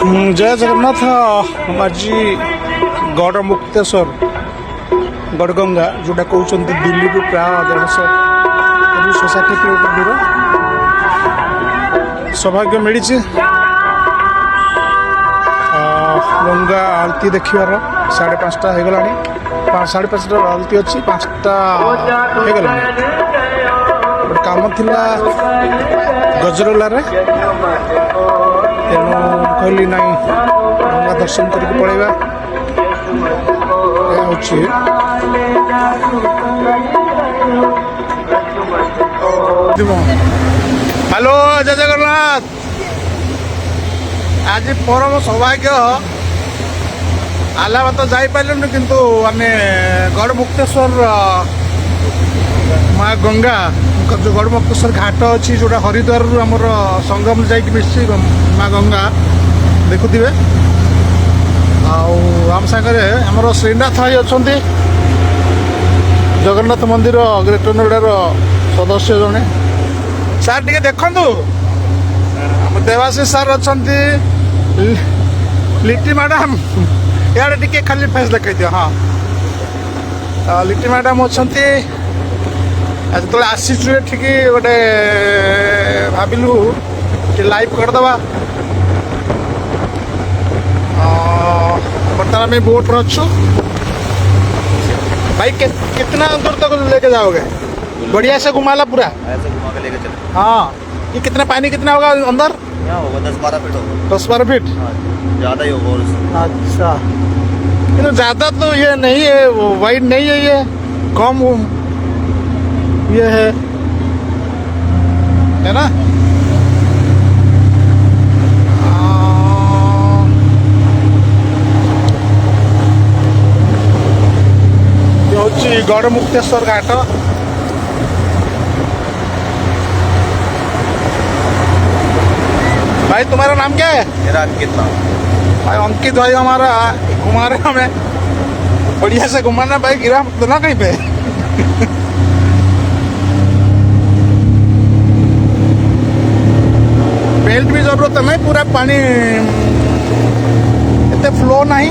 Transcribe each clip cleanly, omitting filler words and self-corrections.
जय जगन्नाथ। हम आज गड़ मुक्तेश्वर गड़गंगा जोटा कहते दिल्ली रू प्राय 150 किलोमीटर दूर सौभाग्य मिली गंगा आलती देखार 5:30 हो गला 5:30 आलती अच्छी 5टा हो गला गोटे कम थिला गजरलार तेणु कहली ना गंगा दर्शन करके पड़ेगा हेलो जय जगन्नाथ। आज परम सौभाग्य आलाबाद तो जापारू किंतु आम गड़ मुक्तेश्वर माँ गंगा जो गड़ मुक्तेश्वर घाट अच्छी जोटा हरिद्वार आमर संगम जाकि मिसी माँ गंगा देखुवे आम सागर आमर श्रीनाथ भाई अच्छा जगन्नाथ मंदिर ग्रेटर नोएडार सदस्य जड़े सार टे देखु देवाशीष सार अच्छा लिट्टी मैडम इे टे खाली फेस देख दियो हाँ लिट्टी मैडम अच्छा जो आसीचु ठीक गोटे भाविलु कि लाइव करदे बर्तमान में बोट अच्छु भाई कितना दूर तक लेके जाओगे? बढ़िया से घुमाला पूरा ऐसे घुमा के लेके चले। हाँ ये कितना पानी कितना होगा अंदर? यहाँ होगा 10-12 फीट होगा। 10-12 फीट ज़्यादा ही होगा। अच्छा किंतु ज़्यादा तो ये नहीं है वाइड नहीं है ये कम ये है ना? गड़ मुक्तेश्वर घाट भाई तुम्हारा नाम क्या है? मेरा अंकित नाम। भाई अंकित भाई हमारा घुमा रहे हमें बढ़िया से घुमाना भाई गिरा तो ना कहीं पे बेल्ट भी जरूरत नहीं पूरा पानी एते फ्लो नहीं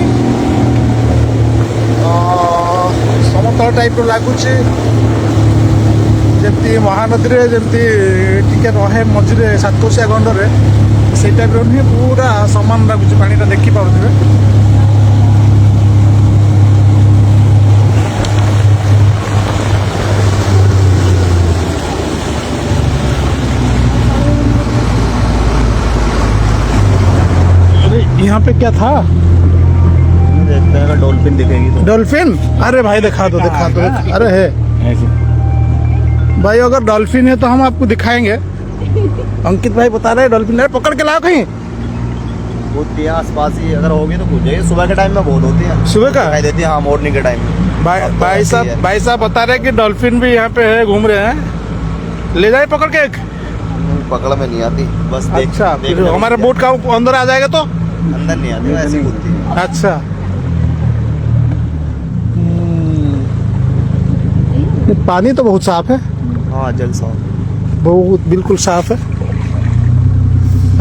समतल टाइप लगुच जमी महानदी जमी टिके रहे मझे सातकोशिया गंडरे से टाइप नुहे पूरा सामान लगुच पानीटा देखी पारे यहाँ पे क्या था? देखते हैं अगर डॉल्फिन दिखेगी तो। डॉल्फिन? अरे भाई दिखा दो अरे है भाई अगर डॉल्फिन है तो हम आपको दिखाएंगे। अंकित भाई बता रहे हैं डॉल्फिन है पकड़ के लाओ कहीं होती है आसपास ही अगर होगी तो पूछे। सुबह के टाइम में बहुत होती है। सुबह का दिखाई देती है हाँ मॉर्निंग के टाइम में। भाई साहब बता रहे हैं कि डॉल्फिन भी यहाँ पे है घूम रहे हैं ले जाए पकड़ के। पकड़ में नहीं आती बस अच्छा हमारे बोट का अंदर आ जाएगा तो अंदर नहीं आती ऐसी होती है। अच्छा पानी तो बहुत साफ है। हाँ जल साफ बहुत बिल्कुल साफ है।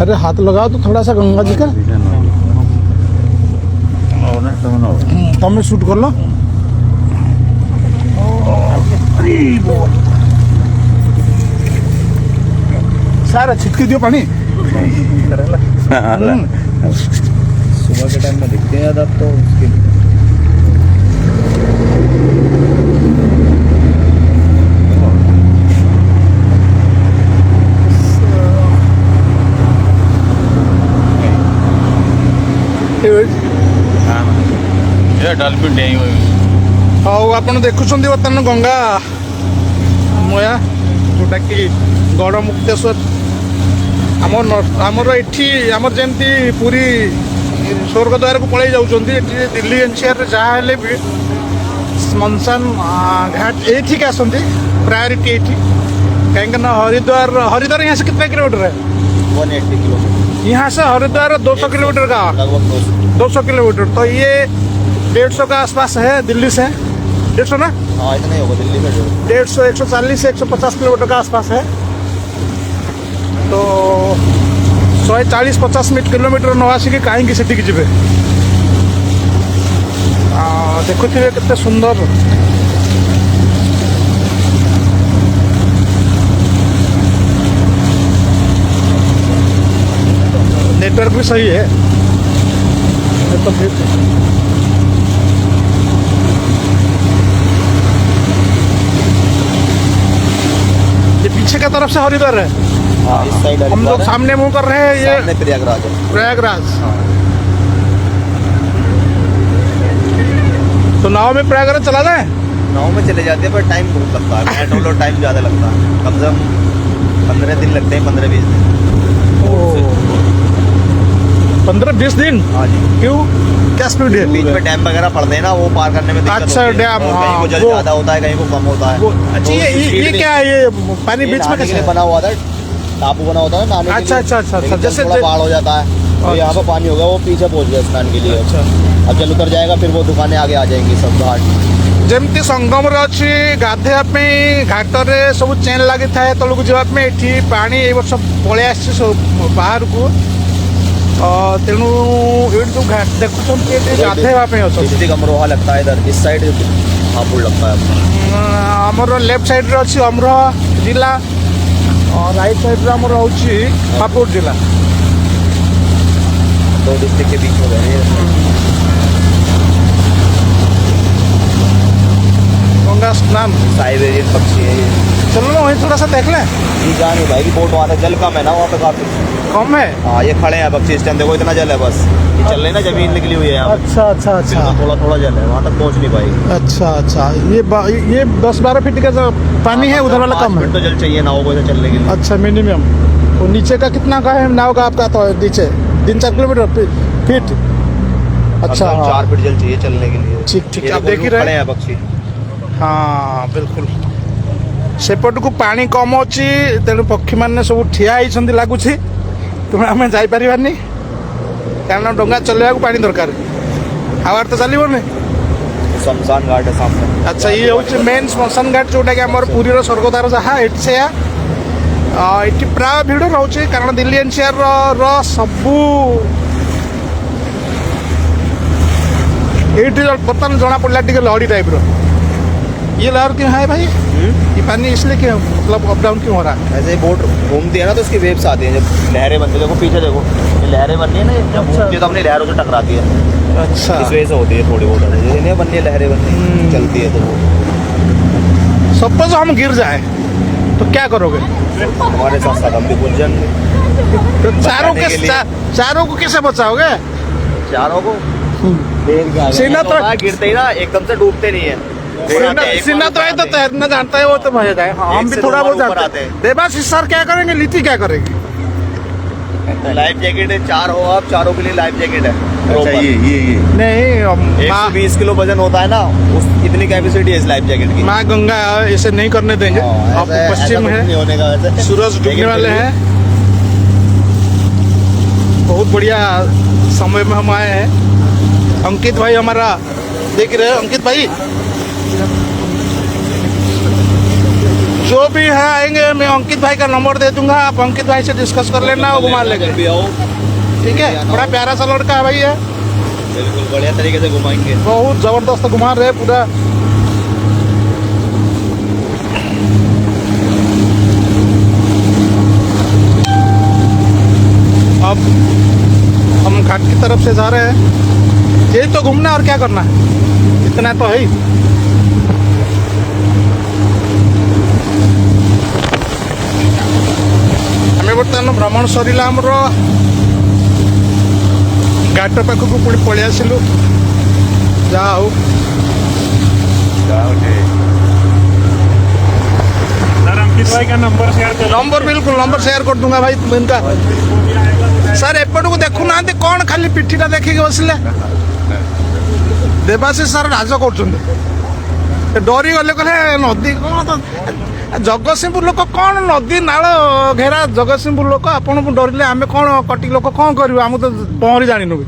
अरे हाथ लगाओ तो थोड़ा सा गंगा जी का तुम शूट कर लो। सारा छिटकी दियो पानी सुबह के टाइम में दिखते हैं तो उसके डॉल्फिन हाँ आप देखुं बर्तमान गंगा मया जोटा कि गड़ मुक्तेश्वर आमर ये आमर जमी पूरी स्वर्गद्वार को पलि जाऊँ दिल्ली एनसीआर जहाँ भी स्मशान घाट ये आसती प्रायोरिटी ये कहीं हरिद्वार यहाँ से कितना किलोमीटर है? 180 किलोमीटर। यहाँ से हरिद्वार 200 किलोमीटर का लगभग 200 किलोमीटर तो ये 150 का आसपास है दिल्ली से 150 ना? हाँ इतना ही होगा दिल्ली से 150 140 से 150 किलोमीटर का आसपास है। तो 140-50 किलोमीटर न आसिक कहीं सेठिक जी देखुए केते सुंदर नेटवर्क भी सही है तो फिर ये पीछे का तरफ से हरिद्वार है। हाँ, इस साइड हम लोग सामने मुंह कर रहे हैं, ये सामने प्रयागराज है। प्रयागराज। तो नाव में प्रयागराज चला जाए? नाव में चले जाते हैं पर टाइम बहुत लगता है, पेट्रोल टाइम ज़्यादा लगता है, कम से कम 15 दिन लगते हैं, 15-20 दिन। 15-20 दिन? हाँ जी। क्यों, क्या स्पीड है? बीच में डैम वगैरह पड़ते हैं ना, वो पार करने में दिक्कत अच्छा, होती है। डैम, और हाँ, कहीं को जल वो- ज़्यादा होता है, कहीं को कम होता है। अच्छा, तो ये स्पीड भी- क्या है? ये पानी ये बीच में नहाने के कैसे लिए है? बना हुआ था, टापू बना होता है नहाने के अच्छा, लिए। अच्छा, अच्छा, लेकिन अच्छा, जब जैसे- थोड़ा बाढ़ हो जाता है तो यहाँ पे पानी होगा, वो पीछे पहुँच गया स्नान के लिए। अच्छा। अब जल उतर जाएगा फिर वो दुकानें आगे आ जाएंगी सब घाट। जमती संगम अच्छी गाधेया घाट रे सब चेन लगी थाए तलू जावाई एठी पानी ए वर्ष पलि आसी बाहर को तेणु ये जो घाट देखुं गाधेवाई अच्छा डिस्ट्रिक्ट अमरोहा लगता है इधर, इस साइड हापुड़ लगता है अपना। आमर लेफ्ट साइड रे अच्छी अमरोहा जिला और राइट साइड रे आमर होची हापुड़ जिला। दो डिस्ट्रिक्ट के बीच में रह रही है। गंगा स्नान साइबेरियन पक्षी है ये। चलो ना वहीं थोड़ा सा देख लें। ये जा नहीं भाई, बोट वहाँ तक जल कम है ना वहाँ पे काफी। कम है? हाँ, ये खड़े हैं पक्षी इस टाइम, देखो इतना जल है बस। ये चल रही ना, जमीन निकली हुई है यहाँ पे। अच्छा अच्छा अच्छा तो थोड़ा थोड़ा जल है, वहाँ तक पहुँच नहीं पाएगी। अच्छा अच्छा, ये 10-12 फीट का जो पानी है उधर वाला 5 कम मिनट है? तो जल चाहिए नाव को इधर चलने के लिए। अच्छा, मिनिमम। तो नीचे का कितना का है नाव का आपका? तो नीचे 3-4 किलोमीटर फीट? अच्छा, अब तो 4 फीट जल चाहिए चलने के लिए। ठीक ठीक, ये आप देखो, देख ही रहे खड़े हैं। हैं पक्षी। हाँ बिल्कुल, सेपट को पानी कम अच्छी तेणु पक्षी मैंने सब ठिया होती लगुच, तेणु आम जापारानी कारण डंगा चलवा पानी दरकार, हावार तो चलने। शमशान घाट है सामने। अच्छा, ये हूँ मेन श्मशान घाट जोटा कि आम पुरी स्वर्गद्वार जहाँ ये प्राय भिड़ रोचे कारण दिल्ली एनसीआर सबू ये बर्तमान जना पड़ा टे लहड़ी टाइप ये लहर क्यों है भाई? ये पानी इसलिए क्यों, मतलब अप डाउन क्यों हो रहा है? ऐसे ही बोट घूमती है ना तो उसकी वेव्स आती हैं, जब लहरें बनती है। देखो पीछे देखो, ये लहरें बनती है ना, जब घूमती है तो अपनी लहरों से टकराती है। अच्छा, इस वजह से होती है थोड़ी बहुत, जैसे नहीं बनती है लहरें बनती हैं, चलती है तो वो। सपोज हम गिर जाए तो क्या करोगे? हमारे साथ साथ हम भी घुस जाएंगे। तो बचाने के लिए। चारों को कैसे बचाओगे? चारों को सीना तो गिरते ही ना एकदम से डूबते नहीं है। सीना तो है तो तैरना जानता है, वो तो भय जाए। हाँ, हम भी थोड़ा बहुत जानते हैं। देवाशीष सर क्या करेंगे, लीची क्या करेगी? लाइफ जैकेट है, 4 हो आप, चारों के लिए लाइफ जैकेट है। अच्छा, ये नहीं, 120 किलो वजन होता है ना, उस इतनी कैपेसिटी है इस लाइफ जैकेट की। माँ गंगा ऐसे नहीं करने देंगे। हाँ, अब ऐसा पश्चिम कुछ है, नहीं होने का वैसे। सूरज डूबने लेकिन वाले फिर भी- हैं। बहुत बढ़िया समय में हम आए हैं। अंकित भाई हमारा देख रहे हैं। अंकित भाई जो भी है आएंगे, मैं अंकित भाई का नंबर दे दूंगा, आप अंकित भाई से डिस्कस कर लेना और घुमा लेंगे। भी आओ, ठीक है, बड़ा प्यारा सा लड़का है भाई है, बिल्कुल बढ़िया तरीके से घुमाएंगे। बहुत जबरदस्त घुमा रहे पूरा। अब हम घाट की तरफ से जा रहे हैं। यही तो घूमना और क्या करना है, इतना तो है ही। हमें बर्तमान भ्रमण सरिला आमर घाट पाखक पुणी पलि आसिलु। जहा हो सर अंकित भाई का नंबर शेयर कर। नंबर बिल्कुल नंबर शेयर कर दूंगा भाई इनका। सर एपट को देखु ना कौन खाली पिठीटा देखिए बसले। देवाशीष सर राज कर डरी गले कहले नदी कौन तो जगतसिंहपुर लोक कौन नदी नाल घेरा जगतसिंहपुर लोक आपन डरिले आम कौन कटक लोक कौन करूँ आम तो पहरी जानु भी।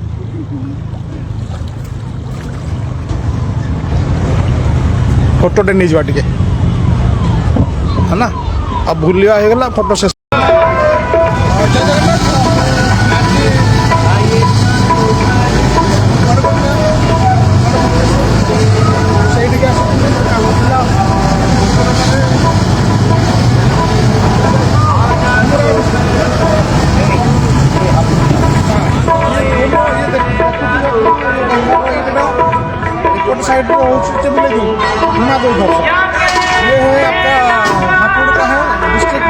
फोटोटे नहीं जा टे है ना, अब भूलिया हो गला फोटो से। साइड में चलते मिले जो घुमा दो उधर से। ये है आपका हापुड़ का है डिस्ट्रिक्ट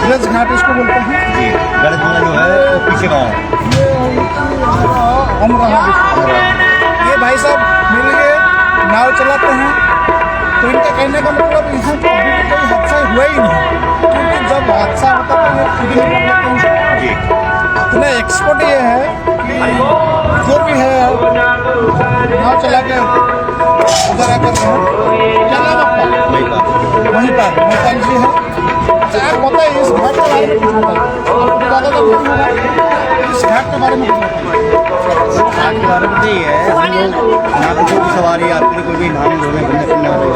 ब्रज घाट इसको बोलते हैं। जी गढ़ जो है वो पीछे गाँव है। अमरोहा डिस्ट्रिक्ट। ये भाई साहब मिल गए, नाव चलाते हैं। तो इनका कहने का मतलब यहाँ तो अभी तो कोई हादसा हुआ ही नहीं, क्योंकि जब हादसा होता है तो ये खुद ही कर लेते हैं। जी इतना एक्सपर्ट ये है कि जो भी है नाव चला के उधर आकर क्या नाम आपका? वहीं पर महिपाल जी है। अच्छा आप बताइए इस घाट के बारे में कुछ बताइए, आपको ज़्यादा तो नहीं होगा, इस घाट के बारे में कुछ बताइए। आज के बारे में यही है, हम लोग यहाँ पे कोई भी सवारी यात्री कोई भी नाम धोने घूमने फिरने वाले हो,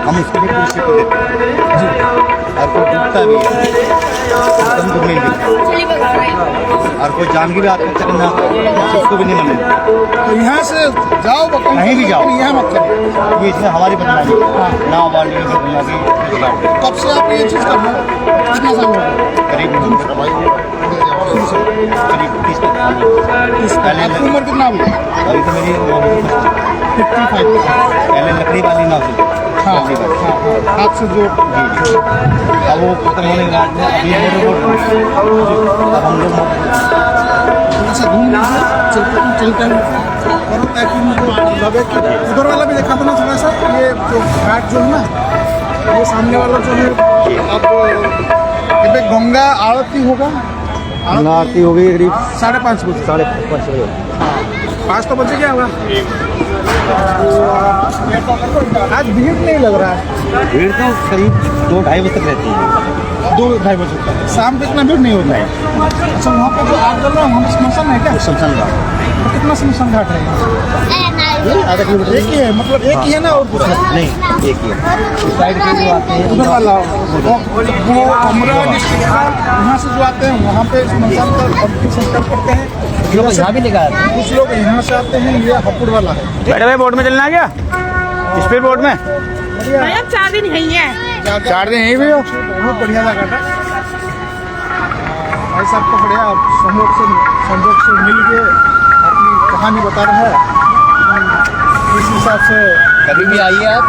हम उसको भी पुलिस को देते हैं जी। और कोई डूबता भी है एकदम को नहीं देते, और कोई जान की भी आत्महत्या करना उसको भी नहीं मने। तो यहाँ से जाओ कहीं भी जाओ, यहाँ मत करो। ये इसमें हमारी बदनामी नाव वाली बदनामी कब से आप ये चीज़ करना कितना साल हो गया? करीब करीब 30 आपकी उम्र कितना हुई? अभी तो मेरी 55। पहले लकड़ी वाली नाव थी हाँ लकड़ी वाली। हाँ हाथ से जो अब वो खत्म होने के बाद में अभी मोटर बोट अब हम लोग ऐसा घूम लीजिए, चलते हैं करो ताकि उनको लगे कि उधर वाला भी देखा था ना थोड़ा सा। ये जो घाट जो है ना, ये सामने वाला जो है अब ये गंगा आरती होगा। आरती हो गई करीब 5:30 बजे। 5:30 बजे। 5 तो बजे क्या होगा? आज भीड़ नहीं लग रहा है। भीड़ तो करीब 2-2:30 बजे तक रहती है। 2-2:30 बजे तक शाम को इतना भीड़ नहीं होता है। अच्छा वहाँ पे जो आग जल रहा है वहाँ स्मशान है क्या? शमशान घाट तो कितना स्मशान घाट है? आधा किलोमीटर एक ही है, मतलब एक ही है ना और कुछ है? नहीं एक ही है। इस साइड के जो आते हैं उधर वाला वो अमरोहा डिस्ट्रिक्ट का यहाँ से जो आते हैं वहाँ पे स्मशान का अंतिम संस्कार करते हैं। यहाँ भी लेकर आते हैं। कुछ लोग यहाँ से आते हैं। ये हापुड़ वाला है। बड़े भाई बोट में चलना है क्या? स्पीड बोट में भाई अब 4 दिन यही है। 4 दिन यहीं भी हो। बहुत बढ़िया लगा था भाई साहब को, बढ़िया संयोग से मिल के अपनी कहानी बता रहा है। इस हिसाब से कभी भी आइए आप,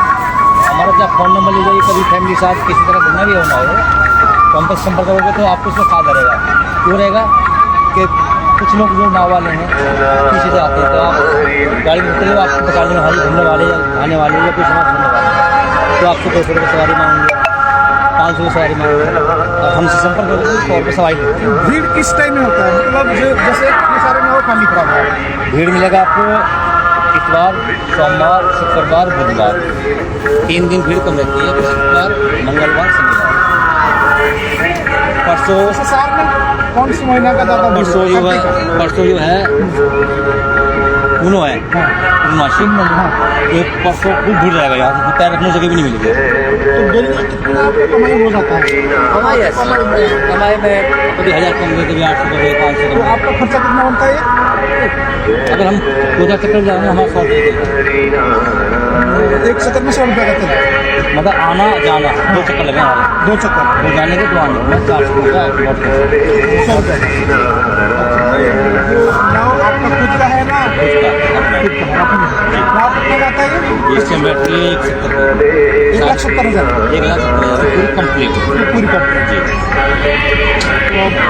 हमारा जब फ़ोन नंबर ले जाइए, कभी फैमिली के साथ किसी तरह घूमना भी होना हो तो हमसे संपर्क करोगे तो आपको उसमें फायदा रहेगा। क्यों रहेगा कि कुछ लोग जो नाव वाले हैं पीछे से आते हैं तो आप गाड़ी में उतरे आपको बता देंगे हमारी घूमने वाले या आने वाले या कोई समाज घूमने वाले तो आपको 200 रुपये सवारी मांगेंगे, 500 रुपये सवारी मांगेंगे और हमसे संपर्क करोगे तो 100 रुपये सवारी लेते हैं। भीड़ किस टाइम में होता है? मतलब जैसे इतने सारे में वो खाली पड़ा हुआ है। भीड़ मिलेगा आपको इतवार, सोमवार, शुक्रवार, बुधवार 3 दिन भीड़ कम रहती है। शुक्रवार, मंगलवार, शनिवार। परसों वैसे साल में कौन सी महीना का ज़्यादा भीड़ परसों जो है पूनो है पूर्णमासी एक परसों खूब भीड़ रहेगा। यहाँ से पैर रखने जगह भी नहीं मिलेगी। तो डेली कितना आपको कमाई हो जाता है? कमाई में कभी 1000 कम दे, कभी 800 कभी 500 तो आपका खर्चा कितना बनता है? अगर हम 2000 चक्कर जाएंगे हमारा 100 रुपये एक चक्कर में 100 रुपये का चला, मतलब आना जाना 2 चक्कर लगे हमारे। 2 चक्कर 2 जाने के 2 आने के 400 रुपये। 100 रुपये। नाव आपका खुद का है ना? खुद का नाव कितना जाता है? इससे बैटरी 170 1,70,000 1,70,000 पूरी कंप्लीट पूरी कंप्लीट। जी।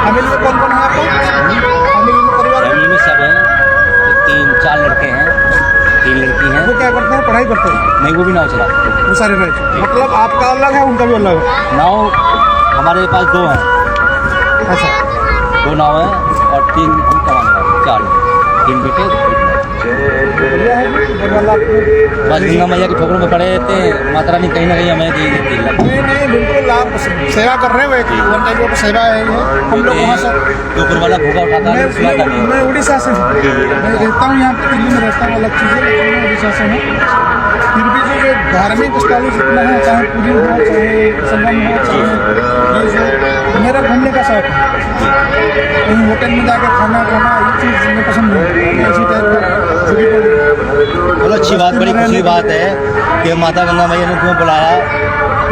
फैमिली में कौन कौन है आपका? फैमिली में परिवार में? फैमिली में सब हैं, 3-4 लड़के हैं, 3 लड़की हैं। वो क्या करते हैं? पढ़ाई करते हैं? नहीं वो भी नाव चलाते हैं। वो सारे रहे मतलब आपका अलग है उनका भी अलग है? नाव हमारे पास 2 हैं, अच्छा 2 नाव हैं और 3 हम कमाने वाले 4 3 बेटे 2 बेटी। बढ़िया है इधर वाला आपको। बस गंगा मैया की ठोकरों में पड़े रहते हैं, माता रानी कहीं ना कहीं हमें दे देती है। नहीं बिल्कुल आप सेवा कर रहे हो, एक वन टाइप की सेवा है ये। हम लोग वहाँ से ऊपर वाला भूखा उठाता है सुलाता नहीं है। मैं उड़ीसा से हूँ, मैं रहता हूँ यहाँ पे दिल्ली में रहता हूँ, अलग चीज़ है, लेकिन मैं उड़ीसा से हूँ। फिर भी जो धार्मिक स्थल जितना है, चाहे पुरी हो, चाहे संगम हो, चाहे ये जो मेरा घूमने का शौक है। कहीं होटल में जाकर खाना ये चीज़ मुझे पसंद नहीं है। इसी टाइप का बहुत अच्छी बात, बड़ी खुशी बात है कि माता गंगा मैया ने तुम्हें बुलाया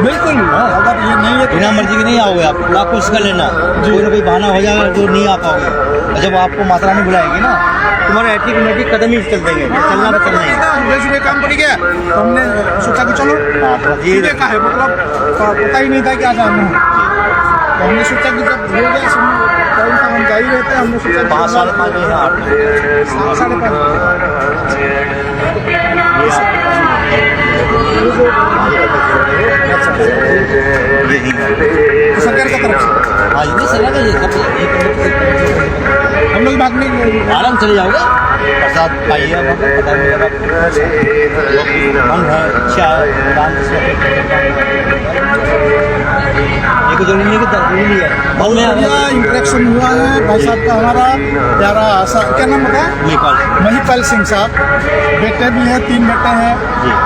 बिल्कुल अगर ये नहीं है बिना मर्जी के नहीं आओगे आप, पूरा कोशिश कर लेना, कोई ना कोई बहाना हो जाएगा जो नहीं आ पाओगे। और जब आपको माता रानी बुलाएगी ना, तुम्हारे ऑटोमेटिक कदम ही चल देंगे, चलना तो चलना ही है। वैसे भी काम पड़ गया तो हमने सोचा कि चलो हाँ, तो ये ये देखा है, मतलब पता ही नहीं था कि आ जाना है, तो हमने सोचा कि जब हो गया टाइम का हम जा ही रहते हैं, हमने सोचा 5 साल 5 महीने 8 साढ़े पाँच सरकार की तरफ से हाँ ये सर ये हम लोग बाद में आराम चले जाओगे, प्रसाद पाइए, पता मिलेगा मन है, इच्छा है, दान एक जरूरी नहीं कि जरूरी है मन में बढ़िया इंटरेक्शन हुआ है भाई साहब का हमारा प्यारा क्या नाम बताया महिपाल सिंह साहब, बेटे भी हैं, 3 बेटे हैं,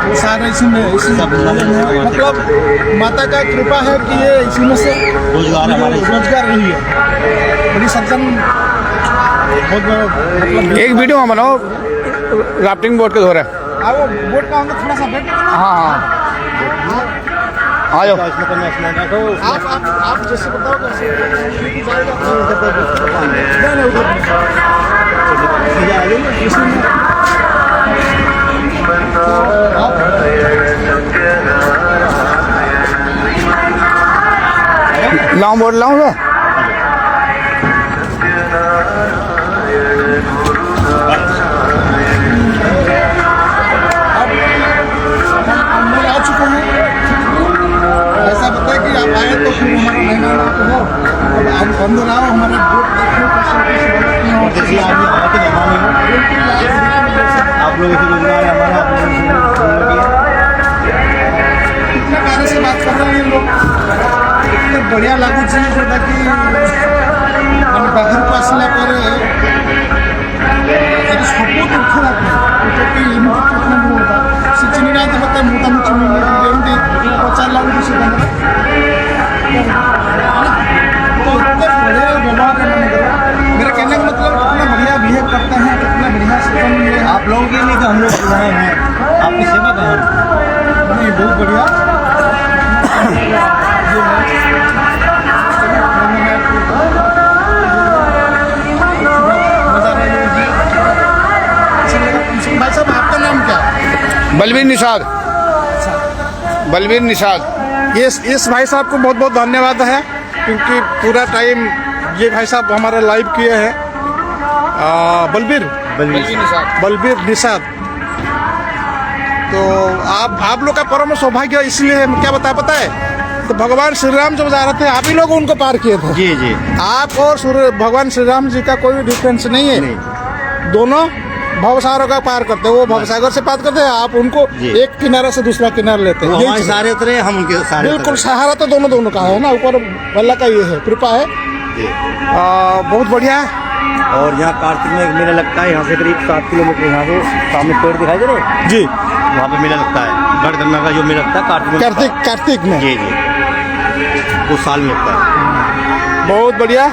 वो सारे इसी में मतलब माता का कृपा है कि ये इसी में से रोजगार हमारे रोजगार रही है। बड़ी सज्जन बहुत मतलब एक वीडियो में बनाओ राफ्टिंग बोट के धो रहे। वो बोट का अंदर थोड़ा सा बैठ हाँ आ जाओ। आप जैसे बताओ कैसे लाऊं बोट लाऊं तो आ चुके हैं। ऐसा बताए कि आप आए तो फिर हमारा मेहमान आप हो, अब आप अंदर आओ, हमारे बोट देखिए आप हमारे मेहमान ही हो, आप लोग इसे रोजगार है हमारा, आप कितने प्यारे से बात कर रहे हैं ये लोग, इतने बढ़िया लागू चीज जोटा कि बाहर को आसला पर सपोर्ट उठा कि इनपुट कितना होता से चिनी ना तो मतलब मोटा मोटी एमडी 4 लाख से तो इतने बढ़िया व्यवहार है मेरा कहने का मतलब कितना बढ़िया बिहेव करते हैं, कितना बढ़िया सिस्टम है। आप लोगों के लिए तो हम लोग बुलाए हैं, आपकी सेवा का हम नहीं बहुत बढ़िया भाई साहब आपका नाम क्या? बलवीर निषाद, बलवीर निषाद। इस भाई साहब को बहुत बहुत धन्यवाद है क्योंकि पूरा टाइम ये भाई साहब हमारा लाइव किए हैं। बलवीर निषाद। तो आप लोग का परम सौभाग्य इसलिए है, क्या पता है तो भगवान श्री राम जब जा रहे थे आप ही लोग उनको पार किए थे। जी जी आप और भगवान श्री राम जी का कोई डिफरेंस नहीं है, दोनों भवसागरों का पार करते हैं, वो भवसागर से पार करते हैं, आप उनको एक किनारे से दूसरा किनारा लेते हैं। हमारे सारे उतरे, हम उनके सारे बिल्कुल सहारा तो दोनों का है ना, ऊपर अल्लाह का ये है, कृपा है। बहुत बढ़िया है। और यहाँ कार्तिक में मेला लगता है, यहाँ से करीब 7 किलोमीटर यहाँ से सामने पेड़ दिखाई दे रहे जी, वहाँ पे मेला लगता है, गढ़गंगा का जो मेला लगता है कार्तिक कार्तिक में जी जी वो साल में लगता है। बहुत बढ़िया।